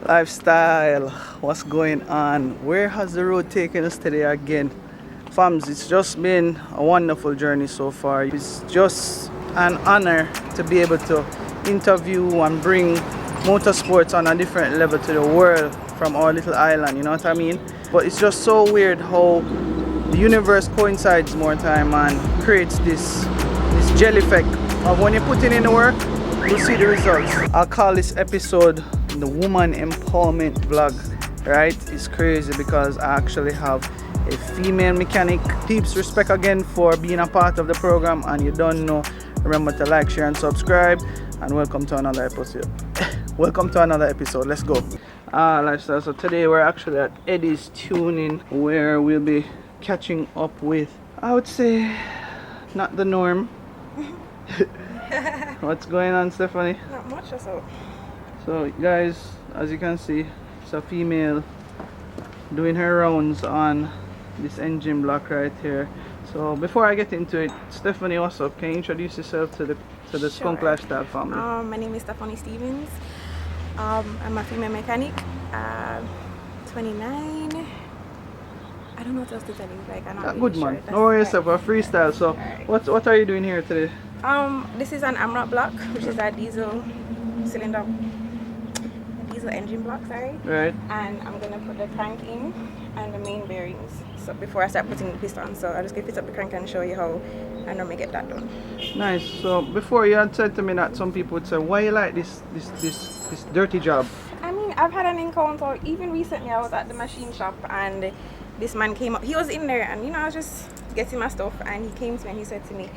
Lifestyle, what's going on? Where has the road taken us today again? Fams, it's just been a wonderful journey so far. It's just an honor to be able to interview and bring motorsports on a different level to the world from our little island, you know what I mean? But it's just so weird how the universe coincides more time and creates this jelly effect of when you put in the work, you'll see the results. I'll call this episode the woman empowerment vlog, right? It's crazy because I actually have a female mechanic. Peeps, respect again for being a part of the program, and you don't know, remember to like, share and subscribe, and welcome to another episode. Welcome to another episode. Let's go. Lifestyle. So today we're actually at Eddie's Tuning, where we'll be catching up with, I would say, not the norm. What's going on, Stephanie? Not much or so. So guys, as you can see, it's a female doing her rounds on this engine block right here. So before I get into it, Stephanie, what's up? Can you introduce yourself to the Skvnk Lifestyle family? My name is Stephanie Stevens. I'm a female mechanic. 29. I don't know what else to tell you. Like, I'm not good really man. Sure. No worries, yourself. A freestyle. So what are you doing here today? This is an AMROT block, which is a diesel engine block, sorry. Right. And I'm gonna put the crank in and the main bearings. So before I start putting the piston, so I'll just get fit up the crank and show you how I normally get that done. Nice. So before you had said to me that some people would say, why you like this dirty job? I mean, I've had an encounter. Even recently, I was at the machine shop and this man came up. He was in there, and I was just getting my stuff, and he came to me and he said to me,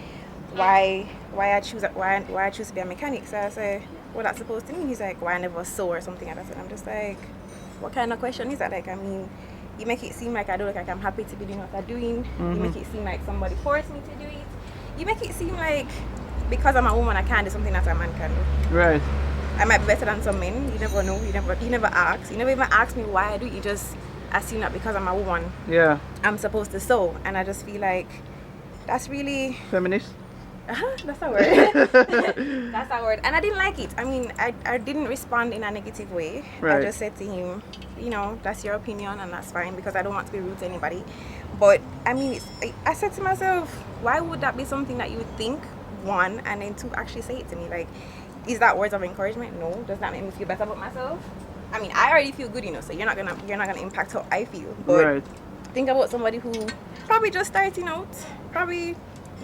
why I choose to be a mechanic. So I said, what that's supposed to mean? He's like, why I never sew or something like that. And I'm just like, what kind of question is that? Like, I mean, you make it seem like I do look like I'm happy to be doing what I'm doing. Mm-hmm. You make it seem like somebody forced me to do it. You make it seem like because I'm a woman I can't do something that a man can do. Right. I might be better than some men. You never know. You never ask. You never even ask me why I do it. You just assume that because I'm a woman, yeah, I'm supposed to sew. And I just feel like that's really feminist. That's a word. That's a word. And I didn't like it. I mean, I didn't respond in a negative way. Right. I just said to him, that's your opinion and that's fine, because I don't want to be rude to anybody. But I mean, I said to myself, why would that be something that you would think, one, and then two, actually say it to me? Like, is that words of encouragement? No. Does that make me feel better about myself? I mean, I already feel good, so you're not gonna impact how I feel. But right. Think about somebody who probably just starting out, probably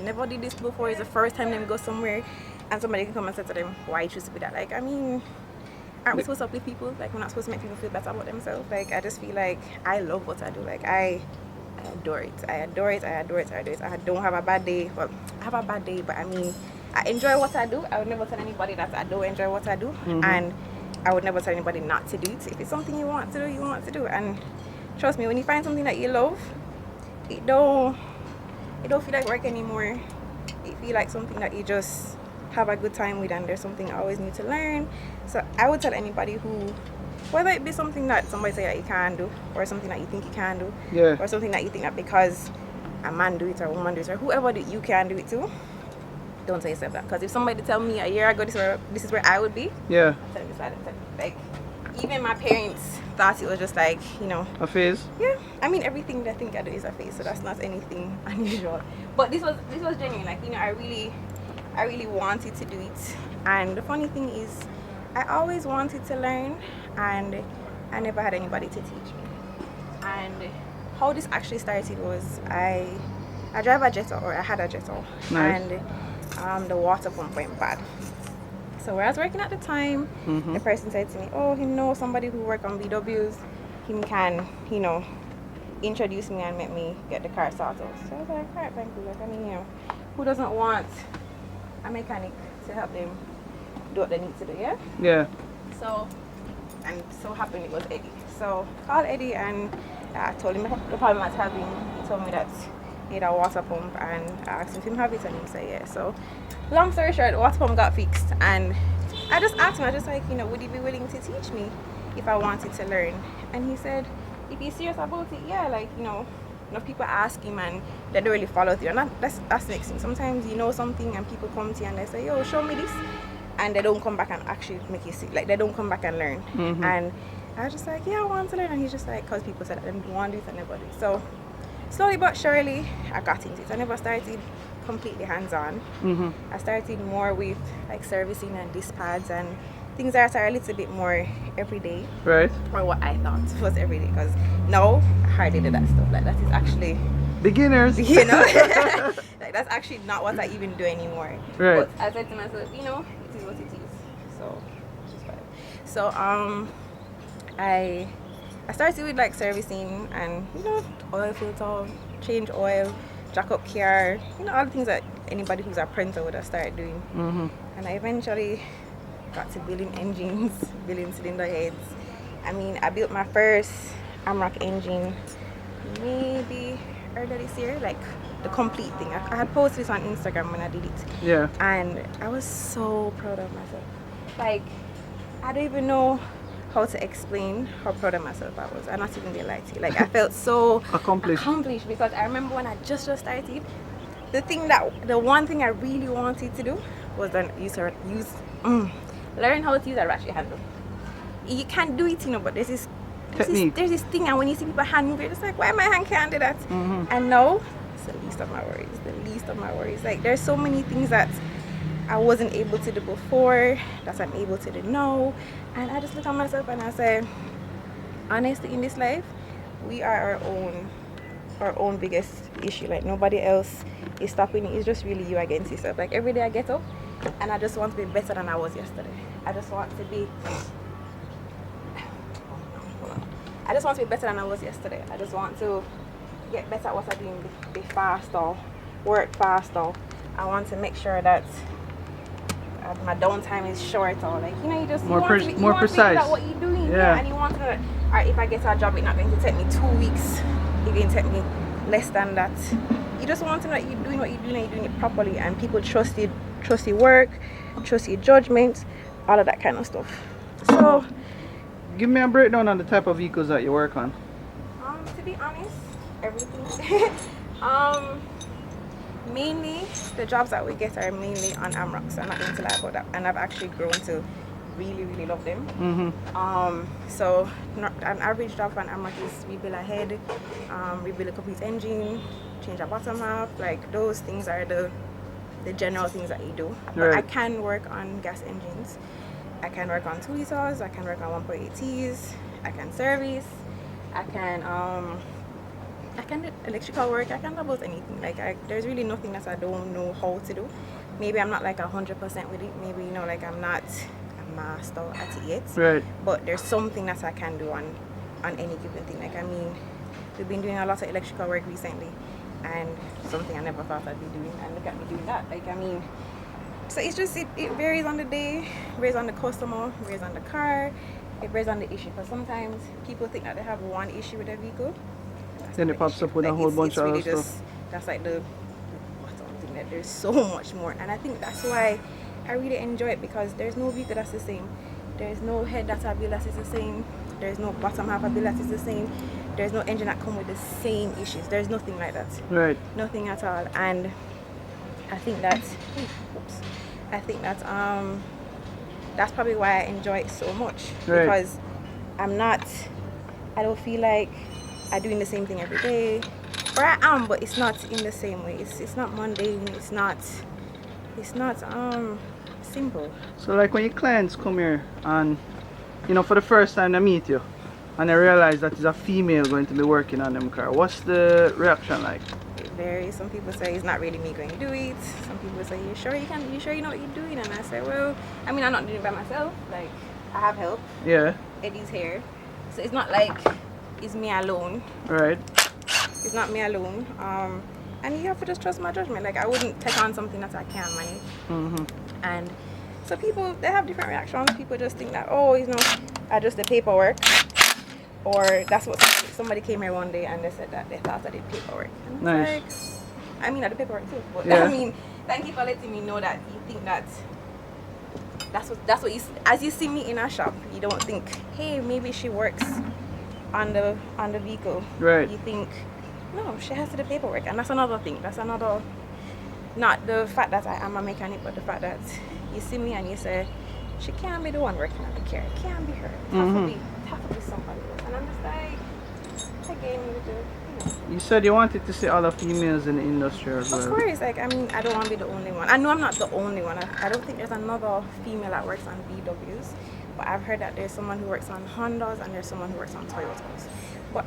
never did this before. It's the first time they go somewhere, and somebody can come and say to them, why you choose to be that? Like, I mean, aren't we supposed to uplift people? Like, we're not supposed to make people feel better about themselves. Like, I just feel like I love what I do. Like, I adore it. I adore it. I don't have a bad day. Well, I have a bad day, but I mean, I enjoy what I do. I would never tell anybody that I don't enjoy what I do. Mm-hmm. And I would never tell anybody not to do it. If it's something you want to do, you want to do. And trust me, when you find something that you love, it don't feel like work anymore. It feel like something that you just have a good time with, and there's something I always need to learn. So I would tell anybody who, whether it be something that somebody say that you can do, or something that you think you can do, yeah, or something that you think that because a man do it or a woman do it or whoever do it, you can do it too. Don't tell yourself that, because if somebody tell me a year ago this is where I would be, yeah, like even my parents thought it was just like, a phase. Yeah, I mean, everything they think I do is a phase, so that's not anything unusual. But this was genuine. Like, I really wanted to do it. And the funny thing is, I always wanted to learn, and I never had anybody to teach me. And how this actually started was I drive a Jetta, or I had a Jetta. Nice. And the water pump went bad. So where I was working at the time, mm-hmm, the person said to me, oh, he knows somebody who work on VWs. He can, introduce me and make me get the car sorted. So I was like, all right, thank you. Like, I mean, who doesn't want a mechanic to help them do what they need to do, yeah? Yeah. So, and so happened it was Eddie. So I called Eddie and I told him the problem I was having. He told me that he had a water pump, and I asked him if he have it, and he said yeah. So long story short, the water pump got fixed, and I just asked him, I just like, would he be willing to teach me if I wanted to learn? And he said, if you're serious about it, yeah, like, enough people ask him and they don't really follow through. And that's the next thing. Sometimes you know something and people come to you and they say, yo, show me this, and they don't come back and actually make you see, like, they don't come back and learn. Mm-hmm. And I was just like, yeah, I want to learn. And he's just like, because people said I didn't want to do it, I never do. So slowly but surely, I got into it. I never started completely hands-on. I started more with like servicing and dispatch and things that are a little bit more everyday. Right. Or what I thought was everyday. Because now, I hardly do that stuff. Like that is actually... beginners. You know? Like that's actually not what I even do anymore. Right. But I said to myself, you know, it is what it is. So, which is fine. So, I started with like servicing and, you know, oil filter, change oil, jack up car, you know, all the things that anybody who's a printer would have started doing. And I eventually got to building engines, building cylinder heads. I mean, I built my first Amrock engine maybe earlier this year, like the complete thing. I had posted this on Instagram when I did it. Yeah. And I was so proud of myself. Like, I don't even know how to explain how proud of myself I was. I'm not even gonna lie to you. Like, I felt so accomplished because I remember when I just started, the one thing I really wanted to do was then learn how to use a ratchet handle. You can't do it, you know, but there's this thing, and when you see people hand move, you're just like, why my hand can't do that? And now, it's the least of my worries. Like, there's so many things that I wasn't able to do before that I'm able to do now. And I just look at myself and I say, honestly, in this life, we are our own biggest issue. Like, nobody else is stopping it. It's just really you against yourself. Like, every day I get up and I just want to be better than I was yesterday. I just want to be better than I was yesterday. I just want to get better at what I'm doing, be faster, work faster. I want to make sure that my downtime is short, or like, you know, you just more precise. To be good at what you're doing. Yeah. And you want to, alright, if I get a job, it's not going to take me 2 weeks. It's going to take me less than that. You just want to know that you're doing what you're doing and you're doing it properly, and people trust your work, trust your judgment, all of that kind of stuff. So, give me a breakdown on the type of vehicles that you work on. To be honest, everything. Mainly the jobs that we get are mainly on Amrocks. I'm not going to lie about that, and I've actually grown to really, really love them. So an average job for an Amrock is rebuild a head, rebuild a complete engine, change a bottom half. Like, those things are the general things that you do. But I can work on gas engines. I can work on 2 liters. I can work on 1.8Ts. I can service. I can do electrical work. I can do about anything. Like, there's really nothing that I don't know how to do. Maybe I'm not like 100% with it. Maybe, you know, like I'm not a master at it yet. Right. But there's something that I can do on any given thing. Like, I mean, we've been doing a lot of electrical work recently, and something I never thought I'd be doing. And look at me doing that. Like, I mean, so it's just it varies on the day, varies on the customer, varies on the car, it varies on the issue. Because sometimes people think that they have one issue with their vehicle. Then it pops up with a whole bunch of other stuff. That's like the bottom thing. That there's so much more, and I think that's why I really enjoy it, because there's no vehicle that's the same. There's no head that I build that is the same. There's no bottom half I build that is the same. There's no engine that come with the same issues. There's nothing like that. Right. Nothing at all. And I think that that's probably why I enjoy it so much. Right. Because I don't feel like I'm doing the same thing every day. Or I am, but it's not in the same way. It's not mundane. It's not simple. So, like, when your clients come here and, you know, for the first time they meet you and they realize that it's a female going to be working on them car, what's the reaction like? It varies. Some people say it's not really me going to do it. Some people say, you sure you know what you're doing? And I say, well, I mean, I'm not doing it by myself. Like, I have help. Yeah. Eddie's here. So it's not like it's me alone. Right. It's not me alone. And you have to just trust my judgment. Like, I wouldn't take on something that I can't manage. And so people, they have different reactions. People just think that, oh, you know, I just the paperwork. Or that's what somebody came here one day and they said that they thought I did paperwork. And nice. Like, I mean, I did paperwork too. But yeah. I mean, thank you for letting me know that you think that that's what you, as you see me in a shop, you don't think, hey, maybe she works on the vehicle. Right. You think, no, she has to do paperwork. And that's another thing. That's another, not the fact that I am a mechanic, but the fact that you see me and you say, she can't be the one working on the car. It can't be her. It has to be You said you wanted to see other females in the industry as well. Of course, like, I mean, I don't want to be the only one. I know I'm not the only one. I don't think there's another female that works on VWs, but I've heard that there's someone who works on Hondas and there's someone who works on Toyotas. But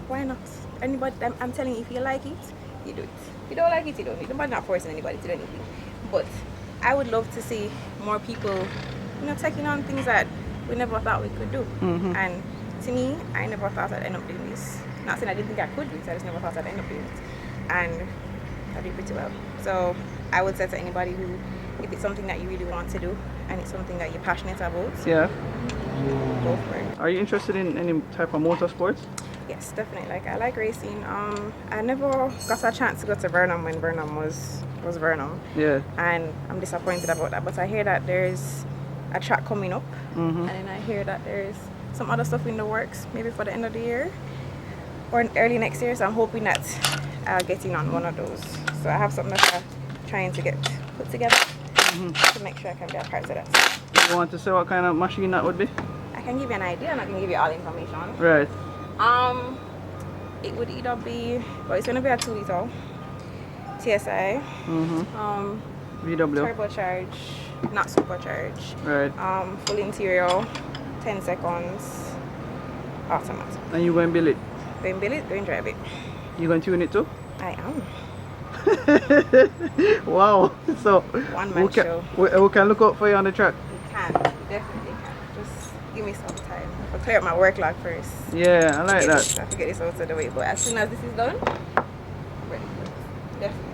why not? Anybody, I'm telling you, if you like it, you do it. If you don't like it, you don't. Nobody's not forcing anybody to do anything. But I would love to see more people, taking on things that we never thought we could do. And to me, I never thought I'd end up doing this. Not saying I didn't think I could do it, I just never thought I'd end up doing it. And I did pretty well. So I would say to anybody who, if it's something that you really want to do and it's something that you're passionate about, yeah, go for it. Are you interested in any type of motorsports? Yes, definitely. Like, I like racing. I never got a chance to go to Burnham when Burnham was Burnham. Yeah. And I'm disappointed about that. But I hear that there's a track coming up, and then I hear that there's some other stuff in the works, maybe for the end of the year or early next year. So I'm hoping that I'll get in on one of those. So I have something that I'm trying to get put together to make sure I can be a part of that. You want to say what kind of machine that would be? I can give you an idea. I'm not going to give you all the information. Right. It would either be, well, it's going to be a 2-liter TSI, VW. turbocharged, not supercharged, Right. Full interior, 10 seconds, automatic. And you going to build it? Going to build it, going to drive it. You going to tune it too? I am. Wow. So One-man show. We can look out for you on the track. You can, definitely can. Just give me some time. I'll clear up my work log first. Yeah, I like that. I have to get this out of the way. But as soon as this is done, I'm ready for it. Definitely.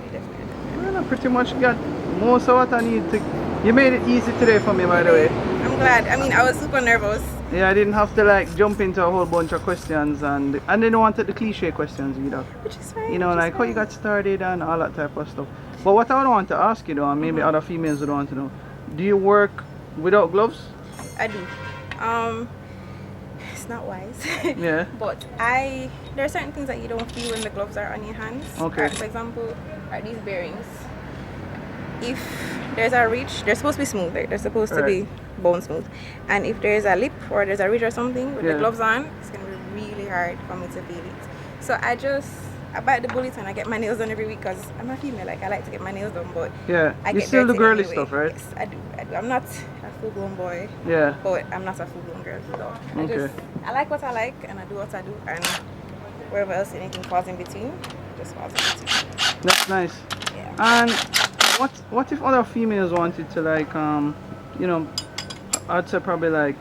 Well, I pretty much got most of what I need to. You made it easy today for me, by the way. I'm glad. I mean, I was super nervous. Yeah, I didn't have to like jump into a whole bunch of questions, and they didn't want the cliche questions either. Which is fine. You know, like how you got started and all that type of stuff. But what I would want to ask you though, and maybe other females would want to know, do you work without gloves? I do. It's not wise. Yeah. But there are certain things that you don't feel when the gloves are on your hands. Okay. For example, are these bearings. If there's a ridge, they're supposed to be smooth. Like, they're supposed to be bone smooth. And if there's a lip or there's a ridge or something with the gloves on, it's gonna be really hard for me to feel it. So I bite the bullet and I get my nails done every week because I'm a female. Like, I like to get my nails done, but I you get still do dirty girly anyway. stuff, right? Yes, I do. I'm not a full-blown boy. Yeah. But I'm not a full-blown girl. So I like what I like and I do what I do, and wherever else anything falls in between, just falls in between. That's nice. Yeah. And what if other females wanted to like I'd say probably like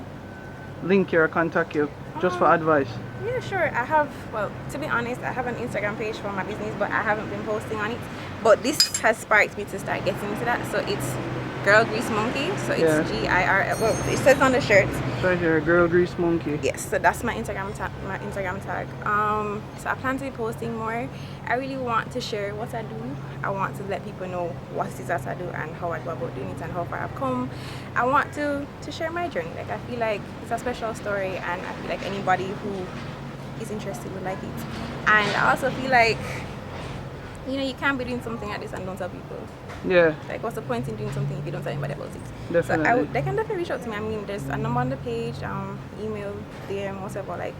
link you or contact you just for advice? Yeah, sure. To be honest, I have an Instagram page for my business, but I haven't been posting on it. But this has sparked me to start getting into that. So it's Girl Grease Monkey. So it's GIR. Well, it says on the shirt. It's right here, Girl Grease Monkey. Yes, so that's my Instagram tag. So I plan to be posting more. I really want to share what I do. I want to let people know what it is that I do and how I go about doing it and how far I've come. I want to share my journey. Like, I feel like it's a special story, and I feel like anybody who is interested would like it. And I also feel like, you can't be doing something like this and don't tell people. Yeah. Like, what's the point in doing something if you don't tell anybody about it? Definitely. So they can definitely reach out to me. I mean, there's a number on the page, email, DM, whatever. Like,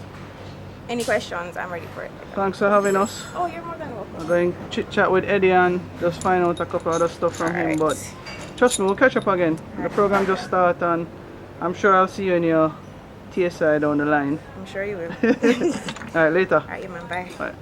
any questions, I'm ready for it. Thanks for having us. Oh, you're more than welcome. I'm going to chit chat with Eddie and just find out a couple other stuff from him. But trust me, we'll catch up again. The program just started, and I'm sure I'll see you in your TSI down the line. I'm sure you will. Alright, later. Alright, yeah, man. Bye. Bye.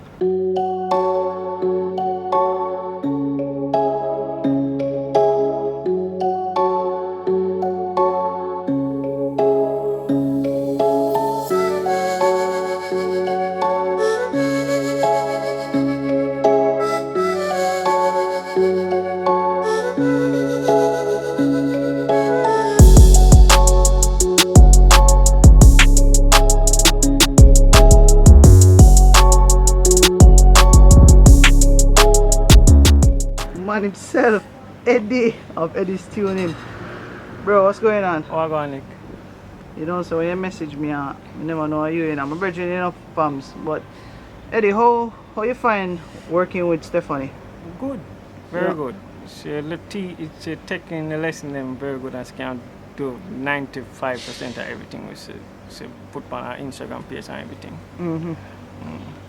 Man himself, Eddie of Eddie's Tuning. Bro, what's going on? What going, Nick? You know, so when you message me, I never know how you in. I'm a virgin enough fams. But Eddie, how you find working with Stephanie? Good, very good. It's taking the lesson them very good, as can do 95% of everything we put on our Instagram page and everything.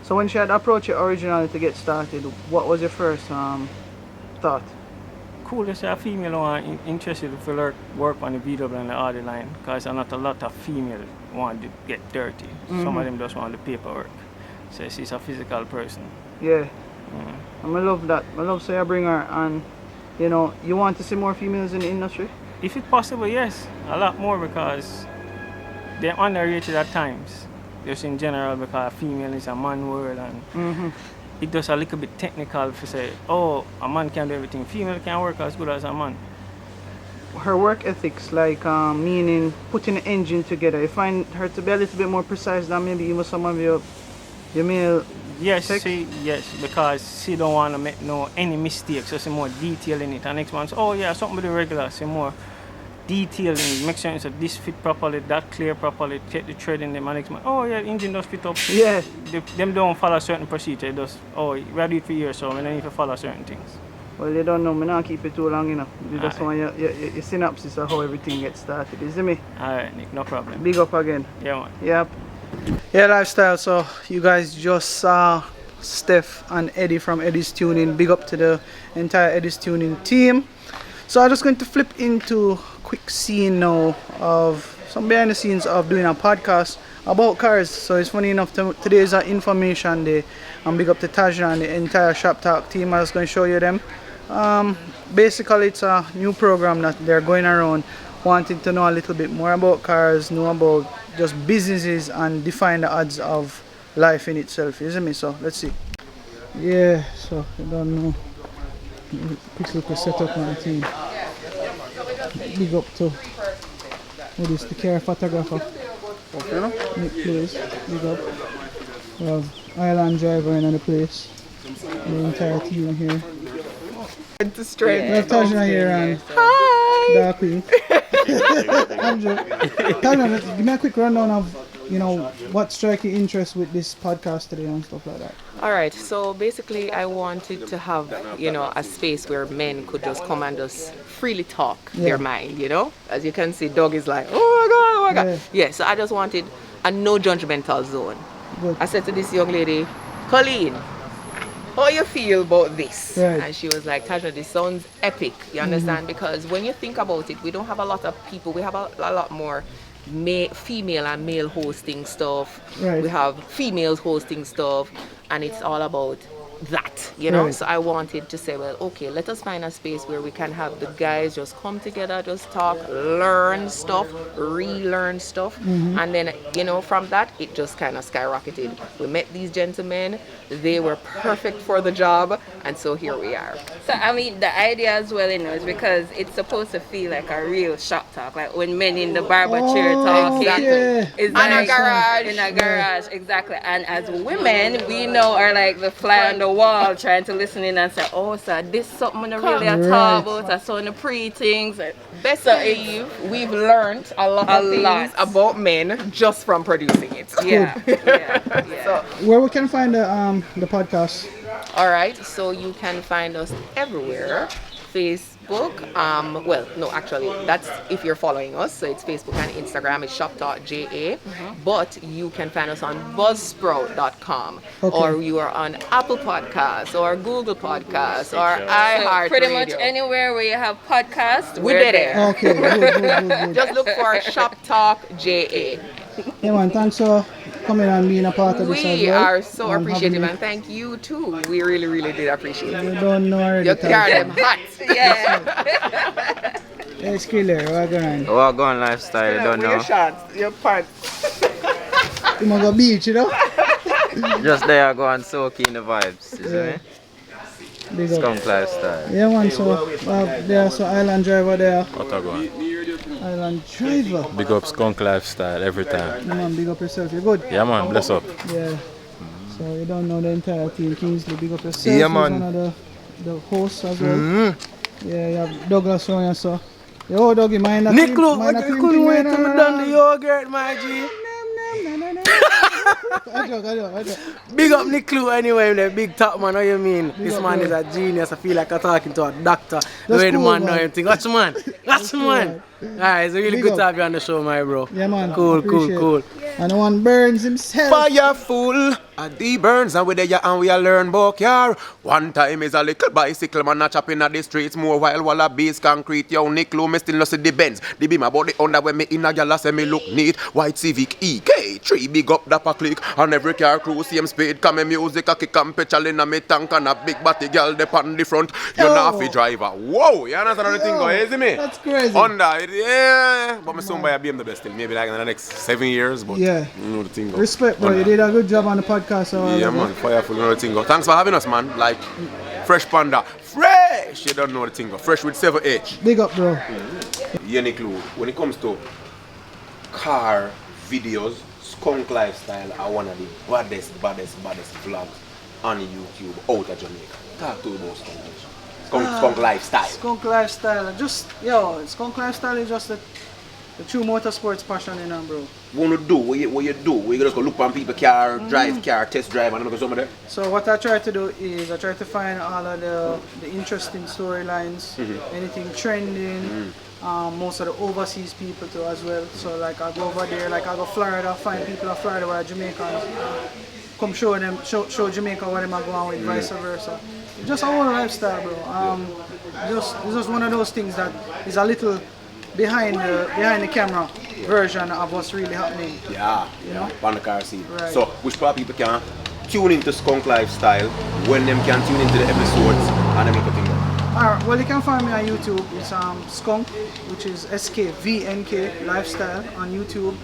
So when she had approached you originally to get started, what was your first thought? Cool, there's a female one interested to work on the VW and the audio line, because not a lot of female want to get dirty. Some of them just want the paperwork. So she's a physical person. Yeah. And I love that. I love so you bring her, and you know, you want to see more females in the industry? If it's possible, yes, a lot more, because they're underrated at times. Just in general, because female is a man world, and it does a little bit technical to say, oh, a man can do everything. Female can work as good as a man. Her work ethics, like meaning putting an engine together, you find her to be a little bit more precise than maybe even some of your male. Yes, sex? yes, because she don't want to make any mistakes, so she more detail in it. And next one, oh yeah, something with the regular, she more detail in it, make sure that this fit properly, that clear properly, check the thread in them, and next one, oh yeah, the engine does fit up. Yeah. Them don't follow certain procedure, just, oh, we do it for years, so we don't need to follow certain things. Well, you don't know, me not keep it too long, you know. You just want your synopsis of how everything gets started, you see me? Alright, Nick, no problem. Big up again. Yeah, man. Yep. Yeah, lifestyle. So you guys just saw Stef and Eddie from Eddie's Tuning. Big up to the entire Eddie's Tuning team. So I'm just going to flip into a quick scene now of some behind the scenes of doing a podcast about cars. So it's funny enough, today is our information day. And big up to Taja and the entire Shop Talk team. I'm just going to show you them. Basically, it's a new program that they're going around wanting to know a little bit more about cars, know about just businesses, and define the odds of life in itself, isn't me? So let's see. Yeah, so I don't know. Quick look set up on the team. Big up to what is the car photographer. Okay. Nick Place, big up. We have Island driver in the place. The entire team here. We have Taja here and Dark Queen. Andrew, Taja, give me a quick rundown of, you know, what struck your interest with this podcast today and stuff like that. Alright, so basically I wanted to have, you know, a space where men could just come and just freely talk their mind, you know? As you can see, Doug is like, oh my god. Yeah, so I just wanted a no judgmental zone. Good. I said to this young lady, Colleen, how you feel about this? Right. And she was like, Tasha, this sounds epic, you understand? Because when you think about it, we don't have a lot of people, we have a lot more female and male hosting stuff. Right. We have females hosting stuff, and it's all about that, you know. Right. So I wanted to say, well, okay, let us find a space where we can have the guys just come together, just talk, learn stuff, relearn stuff, and then, you know, from that it just kind of skyrocketed. We met these gentlemen, they were perfect for the job, and so here we are. So I mean, the idea as well, you know, is because it's supposed to feel like a real shop talk, like when men in the barber chair talking. Yeah. It's In a garage. In a garage, exactly. And as women, we know are like the fly on the wall, trying to listen in and say, oh, so this is something I really are talk about. I saw the pre things. Best believe we've learned a lot of things about men just from producing it. Yeah. So, Where we can find the podcast? all right, so you can find us everywhere. Facebook, well, no, actually, that's if you're following us. So it's Facebook and Instagram, it's shop.ja. But you can find us on buzzsprout.com, or you are on Apple Podcasts, or Google Podcasts, or iHeartRadio. Pretty much anywhere where you have podcasts, We're there. Okay, good. Just look for Shop Talk JA. Hey man, thanks for coming and being a part of this as We well. are so And appreciative, having and thank you too. We really, really did appreciate You it. don't know already. You carry them hot. Yeah. Hey, Skiller, what going? Walk on lifestyle, you don't know. shots, your parts. You might go beach, you know? Just there, go and soak in the vibes, you see me? Big up. Skvnk lifestyle. Yeah man, so there's an Island driver there. What I go? Island driver. Big up Skvnk lifestyle every time. Yeah, man, big up yourself, you good? Yeah man, bless up. Yeah. So you don't know the entire team, Kingsley, big up yourself. Yeah, He's man. one of the hosts as well. Yeah, you have Douglas on you, so. Yo, Dougie, mind that Nick, cream, look, mind I that cream couldn't thing wait going till on we done the around. yogurt, my G. I joke. Big up Nick Clue anyway, the big top man, how you mean? This man is a genius, I feel like I'm talking to a doctor. The way the cool, man know man. everything. Watch the man. Watch the man. Alright, it's really Big good up. to have you on the show, my bro. Yeah, man. Cool. Appreciate it. Cool. Yeah. And one Burns himself. Fireful, at the Burns and we there and we a learn book here. One time is a little bicycle man a chopping at the streets more while wallabies concrete. Yo, Nick Lou, me still no see the Benz. The beam about the under when me in a gyal say me look neat. White Civic EK3 big up dapper click and every car crew same speed. Come music a kick and petrol in a me tank and a big body girl dep on the front. You not fi driver. Whoa, you understand how the thing go? You see me? That's crazy. Honda, yeah. But me soon buy a BMW still. Maybe like in the next 7 years. But yeah, you know the thing go. Respect, bro. You did a good job on the podcast. Yeah, man. Fireful, you know the thing go. Thanks for having us, man. Like, Fresh Panda. Fresh! You don't know the thing go. Fresh with 7H. Big up, bro. Yeah, Nick Lou, when it comes to car videos, skunk lifestyle are one of the baddest vlogs on YouTube out of Jamaica. Talk to about skunk lifestyle. Skunk lifestyle. Skunk lifestyle is just the true motorsports passion, you know, bro. What you do? What you do? You just go look on people car, drive car, test drive, and go somewhere there? So what I try to do is I try to find all of the interesting storylines, anything trending, most of the overseas people too as well. So like I go over there, like I go Florida, find people in Florida who are Jamaicans, come show Jamaica what them are going on with, vice versa. It's just our lifestyle, bro. It's just one of those things that is a little behind the camera version of what's really happening. Yeah, you know, on the car scene. Right. So which part people can tune into Skunk Lifestyle when them can tune into the episodes and them everything. Alright, well you can find me on YouTube. It's Skvnk, which is Skvnk Lifestyle on YouTube.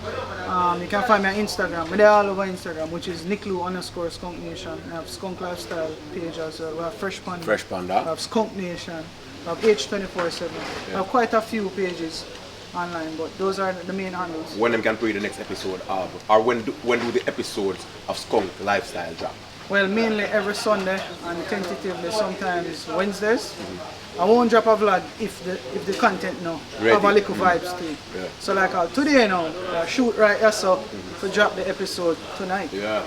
You can find me on Instagram. We're there all over Instagram, which is @Nicklu_Skunk Nation. We have Skunk Lifestyle page as well. We have Fresh Panda. We have Skunk Nation. We have H247. We have quite a few pages online, but those are the main handles. When them can play the next episode of, or when do the episodes of Skunk Lifestyle drop? Well, mainly every Sunday and tentatively sometimes Wednesdays. I won't drop a vlog if the content now have a little vibes to it. Yeah. So like today now, shoot right here so to drop the episode tonight. Yeah.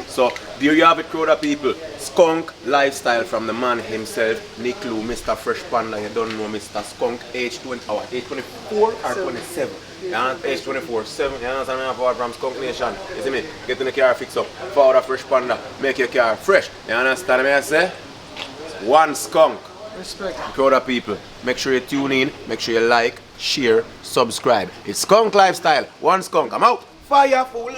So there you have it, crowd of people. Skunk Lifestyle from the man himself, Nick Lou, Mr. Fresh Panda. You don't know Mr. Skunk, age 24 or 27. Yeah, age 24, 7. You understand me? Forward from Skunk Nation. You see me? Get in the car fix up. Forward of Fresh Panda. Make your car fresh. You understand me? I say? One skunk. Respect. Crowd of people. Make sure you tune in. Make sure you like, share, subscribe. It's Skunk Lifestyle. One skunk. I'm out. Fireful.